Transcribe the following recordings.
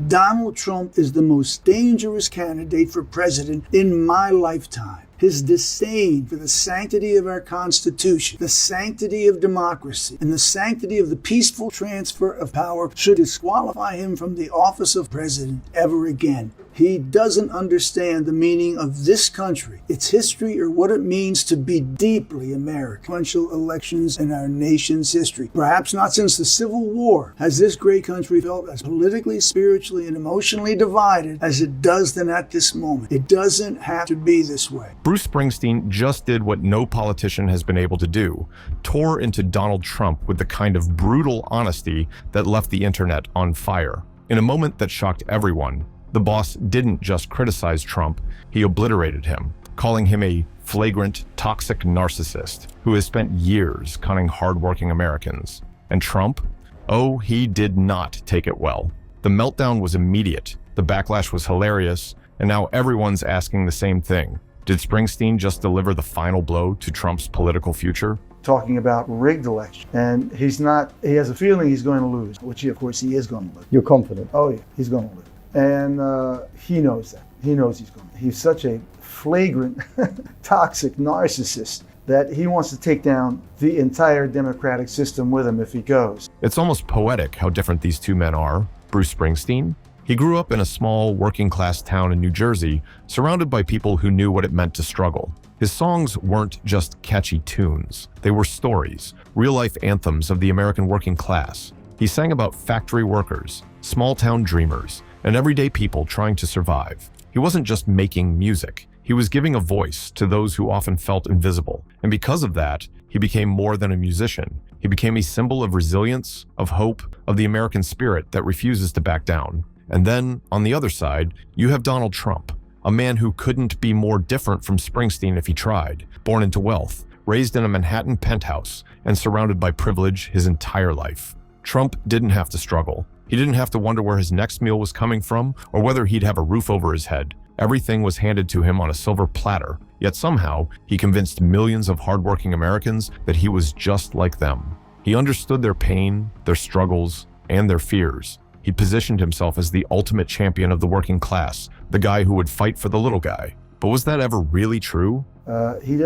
Donald Trump is the most dangerous candidate for president in my lifetime. His disdain for the sanctity of our Constitution, the sanctity of democracy, and the sanctity of the peaceful transfer of power should disqualify him from the office of president ever again. He doesn't understand the meaning of this country, its history, or what it means to be deeply American. Sequential elections in our nation's history. Perhaps not since the Civil War has this great country felt as politically, spiritually, and emotionally divided as it does then at this moment. It doesn't have to be this way. Bruce Springsteen just did what no politician has been able to do, tore into Donald Trump with the kind of brutal honesty that left the internet on fire. In a moment that shocked everyone, the boss didn't just criticize Trump, he obliterated him, calling him a flagrant, toxic narcissist who has spent years conning hardworking Americans. And Trump? Oh, he did not take it well. The meltdown was immediate, the backlash was hilarious, and now everyone's asking the same thing. Did Springsteen just deliver the final blow to Trump's political future? Talking about rigged election, and he has a feeling he's going to lose, which of course he is going to lose. You're confident? Oh yeah, he's going to lose. And he knows that. He knows he's going to. He's such a flagrant, toxic narcissist that he wants to take down the entire democratic system with him if he goes. It's almost poetic how different these two men are. Bruce Springsteen? He grew up in a small, working-class town in New Jersey, surrounded by people who knew what it meant to struggle. His songs weren't just catchy tunes. They were stories, real-life anthems of the American working class. He sang about factory workers, small-town dreamers, and everyday people trying to survive. He wasn't just making music. He was giving a voice to those who often felt invisible. And because of that, he became more than a musician. He became a symbol of resilience, of hope, of the American spirit that refuses to back down. And then, on the other side, you have Donald Trump, a man who couldn't be more different from Springsteen if he tried, born into wealth, raised in a Manhattan penthouse, and surrounded by privilege his entire life. Trump didn't have to struggle. He didn't have to wonder where his next meal was coming from or whether he'd have a roof over his head. Everything was handed to him on a silver platter, yet somehow he convinced millions of hardworking Americans that he was just like them. He understood their pain, their struggles, and their fears. He positioned himself as the ultimate champion of the working class, the guy who would fight for the little guy. But was that ever really true? He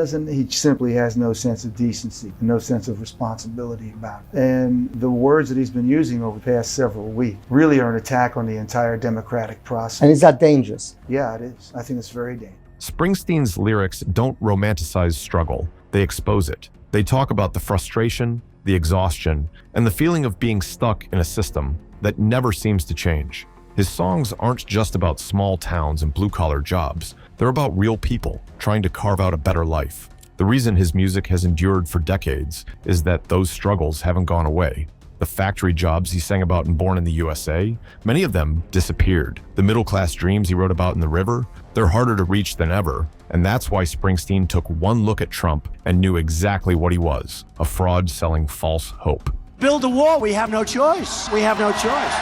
simply has no sense of decency, no sense of responsibility about it. And the words that he's been using over the past several weeks really are an attack on the entire democratic process. And is that dangerous? Yeah, it is. I think it's very dangerous. Springsteen's lyrics don't romanticize struggle. They expose it. They talk about the frustration, the exhaustion, and the feeling of being stuck in a system that never seems to change. His songs aren't just about small towns and blue-collar jobs. They're about real people trying to carve out a better life. The reason his music has endured for decades is that those struggles haven't gone away. The factory jobs he sang about in Born in the USA, many of them disappeared. The middle-class dreams he wrote about in The River, they're harder to reach than ever. And that's why Springsteen took one look at Trump and knew exactly what he was, a fraud selling false hope. Build a wall, we have no choice. We have no choice.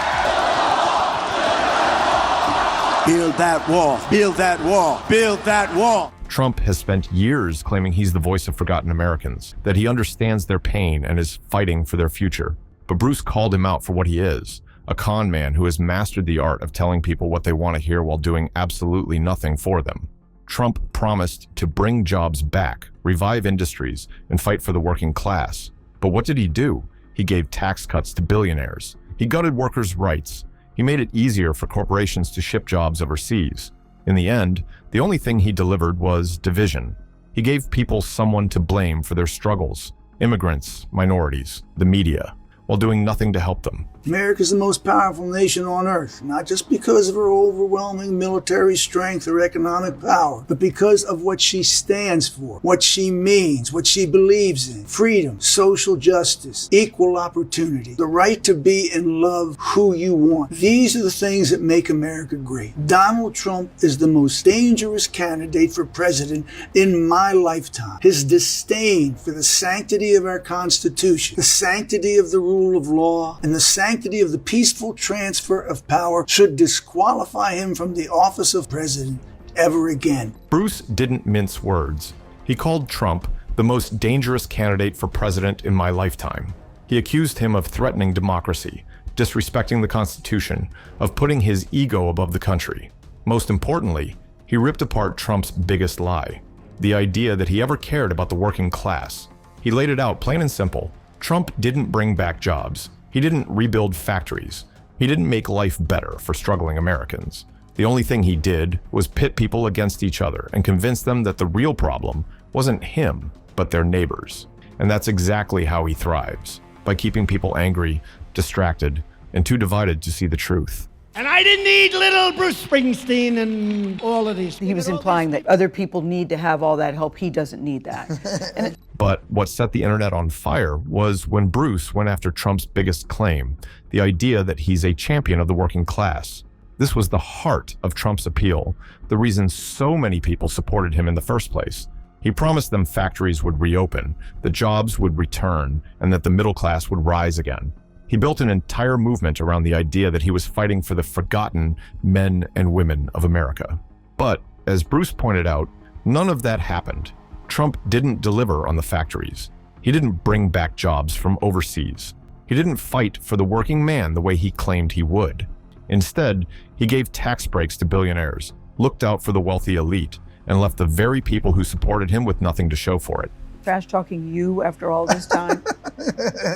Build that wall, build that wall, build that wall. Trump has spent years claiming he's the voice of forgotten Americans, that he understands their pain and is fighting for their future. But Bruce called him out for what he is, a con man who has mastered the art of telling people what they want to hear while doing absolutely nothing for them. Trump promised to bring jobs back, revive industries, and fight for the working class. But what did he do? He gave tax cuts to billionaires. He gutted workers' rights. He made it easier for corporations to ship jobs overseas. In the end, the only thing he delivered was division. He gave people someone to blame for their struggles, immigrants, minorities, the media, while doing nothing to help them. America is the most powerful nation on earth, not just because of her overwhelming military strength or economic power, but because of what she stands for, what she means, what she believes in. Freedom, social justice, equal opportunity, the right to be and love who you want. These are the things that make America great. Donald Trump is the most dangerous candidate for president in my lifetime. His disdain for the sanctity of our Constitution, the sanctity of the rule of law, and the sanctity of the peaceful transfer of power should disqualify him from the office of president ever again. Bruce didn't mince words. He called Trump the most dangerous candidate for president in my lifetime. He accused him of threatening democracy, disrespecting the Constitution, of putting his ego above the country. Most importantly, he ripped apart Trump's biggest lie, the idea that he ever cared about the working class. He laid it out plain and simple. Trump didn't bring back jobs. He didn't rebuild factories. He didn't make life better for struggling Americans. The only thing he did was pit people against each other and convince them that the real problem wasn't him, but their neighbors. And that's exactly how he thrives, by keeping people angry, distracted, and too divided to see the truth. And I didn't need little Bruce Springsteen and all of these. He was implying that other people need to have all that help. He doesn't need that. But what set the internet on fire was when Bruce went after Trump's biggest claim, the idea that he's a champion of the working class. This was the heart of Trump's appeal, the reason so many people supported him in the first place. He promised them factories would reopen, the jobs would return, and that the middle class would rise again. He built an entire movement around the idea that he was fighting for the forgotten men and women of America. But, as Bruce pointed out, none of that happened. Trump didn't deliver on the factories. He didn't bring back jobs from overseas. He didn't fight for the working man the way he claimed he would. Instead, he gave tax breaks to billionaires, looked out for the wealthy elite, and left the very people who supported him with nothing to show for it. Trash talking you after all this time?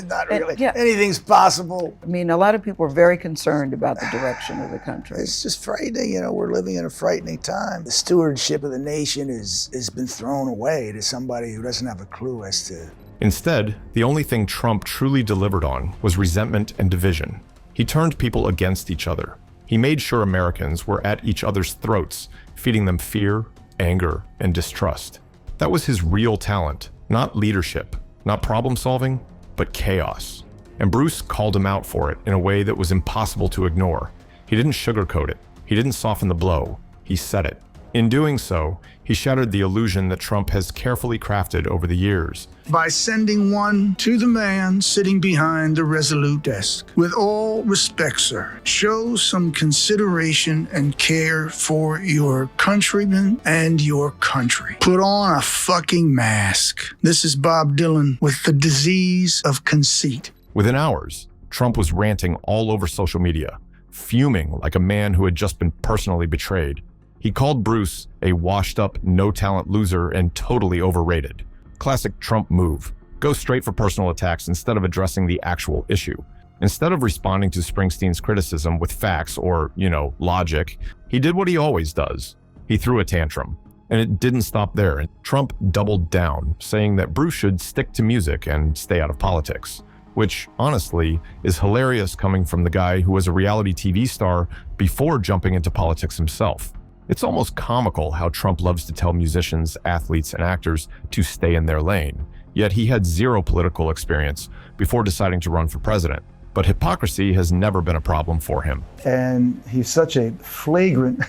Not really. Yeah. Anything's possible. I mean, a lot of people are very concerned about the direction of the country. It's just frightening. We're living in a frightening time. The stewardship of the nation has been thrown away to somebody who doesn't have a clue as to... Instead, the only thing Trump truly delivered on was resentment and division. He turned people against each other. He made sure Americans were at each other's throats, feeding them fear, anger, and distrust. That was his real talent, not leadership, not problem solving, but chaos. And Bruce called him out for it in a way that was impossible to ignore. He didn't sugarcoat it. He didn't soften the blow. He said it. In doing so, he shattered the illusion that Trump has carefully crafted over the years. By sending one to the man sitting behind the resolute desk. With all respect, sir, show some consideration and care for your countrymen and your country. Put on a fucking mask. This is Bob Dylan with the disease of conceit. Within hours, Trump was ranting all over social media, fuming like a man who had just been personally betrayed. He called Bruce a washed-up, no-talent loser and totally overrated. Classic Trump move. Go straight for personal attacks instead of addressing the actual issue. Instead of responding to Springsteen's criticism with facts or, logic, he did what he always does. He threw a tantrum. And it didn't stop there. Trump doubled down, saying that Bruce should stick to music and stay out of politics. Which, honestly, is hilarious coming from the guy who was a reality TV star before jumping into politics himself. It's almost comical how Trump loves to tell musicians, athletes, and actors to stay in their lane. Yet he had zero political experience before deciding to run for president. But hypocrisy has never been a problem for him. And he's such a flagrant,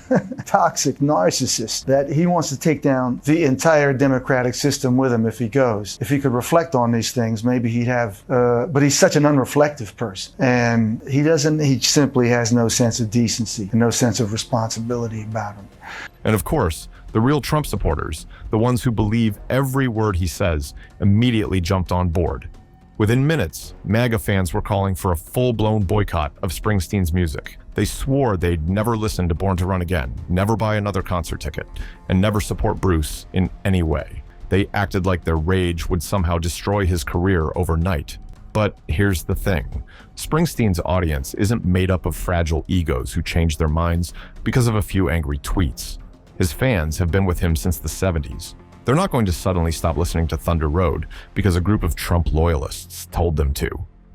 toxic narcissist that he wants to take down the entire democratic system with him if he goes. If he could reflect on these things, maybe he'd have, but he's such an unreflective person. And he simply has no sense of decency and no sense of responsibility about him. And of course, the real Trump supporters, the ones who believe every word he says, immediately jumped on board. Within minutes, MAGA fans were calling for a full-blown boycott of Springsteen's music. They swore they'd never listen to Born to Run Again, never buy another concert ticket, and never support Bruce in any way. They acted like their rage would somehow destroy his career overnight. But here's the thing. Springsteen's audience isn't made up of fragile egos who change their minds because of a few angry tweets. His fans have been with him since the 70s. They're not going to suddenly stop listening to Thunder Road because a group of Trump loyalists told them to.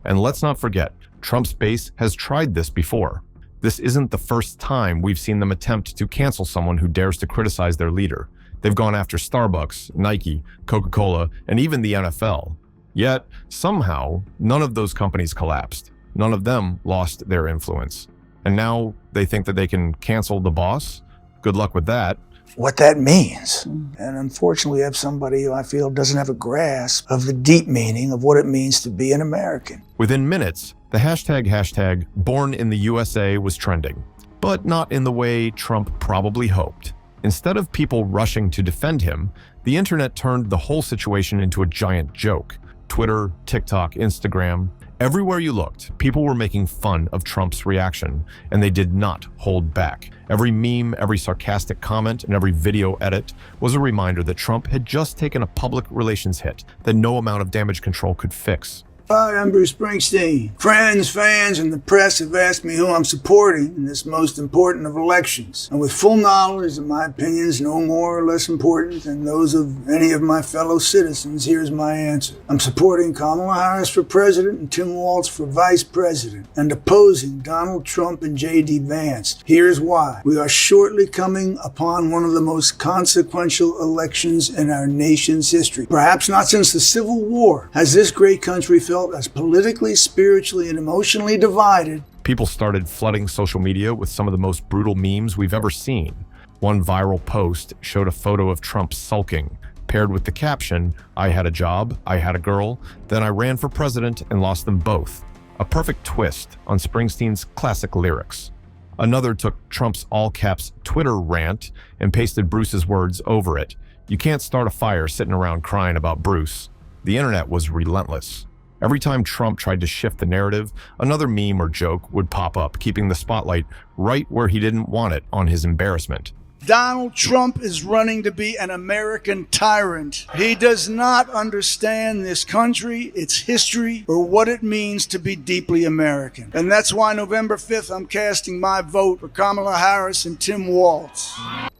And let's not forget, Trump's base has tried this before. This isn't the first time we've seen them attempt to cancel someone who dares to criticize their leader. They've gone after Starbucks, Nike, Coca-Cola, and even the NFL. Yet, somehow, none of those companies collapsed. None of them lost their influence. And now they think that they can cancel the boss? Good luck with that. What that means. And unfortunately, we have somebody who I feel doesn't have a grasp of the deep meaning of what it means to be an American. Within minutes, the hashtag Born in the USA was trending, but not in the way Trump probably hoped. Instead of people rushing to defend him, the internet turned the whole situation into a giant joke. Twitter, TikTok, Instagram, Everywhere you looked, people were making fun of Trump's reaction, and they did not hold back. Every meme, every sarcastic comment, and every video edit was a reminder that Trump had just taken a public relations hit that no amount of damage control could fix. Hi, I'm Bruce Springsteen. Friends, fans, and the press have asked me who I'm supporting in this most important of elections. And with full knowledge that my opinions no more or less important than those of any of my fellow citizens, here's my answer. I'm supporting Kamala Harris for president and Tim Walz for vice president, and opposing Donald Trump and J.D. Vance. Here's why. We are shortly coming upon one of the most consequential elections in our nation's history. Perhaps not since the Civil War has this great country felt as politically, spiritually, and emotionally divided. People started flooding social media with some of the most brutal memes we've ever seen. One viral post showed a photo of Trump sulking, paired with the caption, "I had a job, I had a girl, then I ran for president and lost them both." A perfect twist on Springsteen's classic lyrics. Another took Trump's all-caps Twitter rant and pasted Bruce's words over it. "You can't start a fire sitting around crying about Bruce." The internet was relentless. Every time Trump tried to shift the narrative, another meme or joke would pop up, keeping the spotlight right where he didn't want it, on his embarrassment. Donald Trump is running to be an American tyrant. He does not understand this country, its history, or what it means to be deeply American. And that's why November 5th, I'm casting my vote for Kamala Harris and Tim Walz.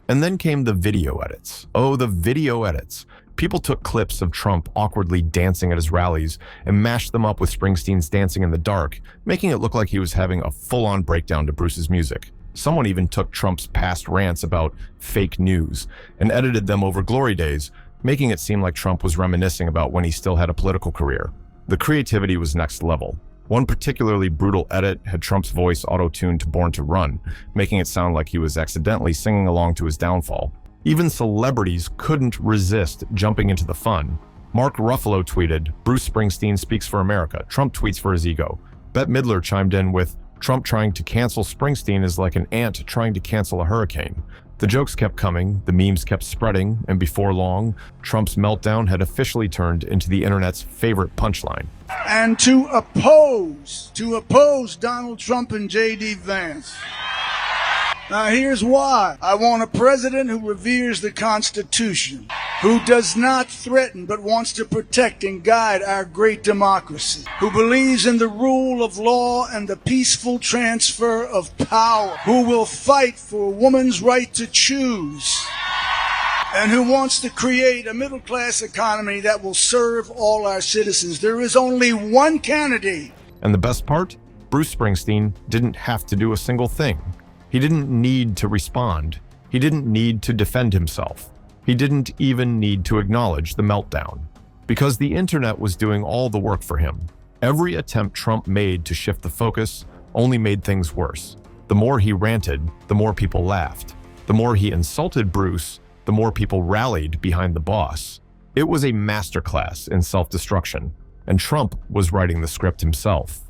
And then came the video edits. Oh, the video edits. People took clips of Trump awkwardly dancing at his rallies and mashed them up with Springsteen's Dancing in the Dark, making it look like he was having a full-on breakdown to Bruce's music. Someone even took Trump's past rants about fake news and edited them over glory days, making it seem like Trump was reminiscing about when he still had a political career. The creativity was next level. One particularly brutal edit had Trump's voice auto-tuned to Born to Run, making it sound like he was accidentally singing along to his downfall. Even celebrities couldn't resist jumping into the fun. Mark Ruffalo tweeted, "Bruce Springsteen speaks for America. Trump tweets for his ego." Bette Midler chimed in with, "Trump trying to cancel Springsteen is like an ant trying to cancel a hurricane." The jokes kept coming, the memes kept spreading, and before long, Trump's meltdown had officially turned into the internet's favorite punchline. And to oppose Donald Trump and J.D. Vance. Now here's why. I want a president who reveres the Constitution, who does not threaten but wants to protect and guide our great democracy, who believes in the rule of law and the peaceful transfer of power, who will fight for a woman's right to choose, and who wants to create a middle-class economy that will serve all our citizens. There is only one candidate. And the best part? Bruce Springsteen didn't have to do a single thing. He didn't need to respond. He didn't need to defend himself. He didn't even need to acknowledge the meltdown, because the internet was doing all the work for him. Every attempt Trump made to shift the focus only made things worse. The more he ranted, the more people laughed. The more he insulted Bruce, the more people rallied behind the boss. It was a masterclass in self-destruction, and Trump was writing the script himself.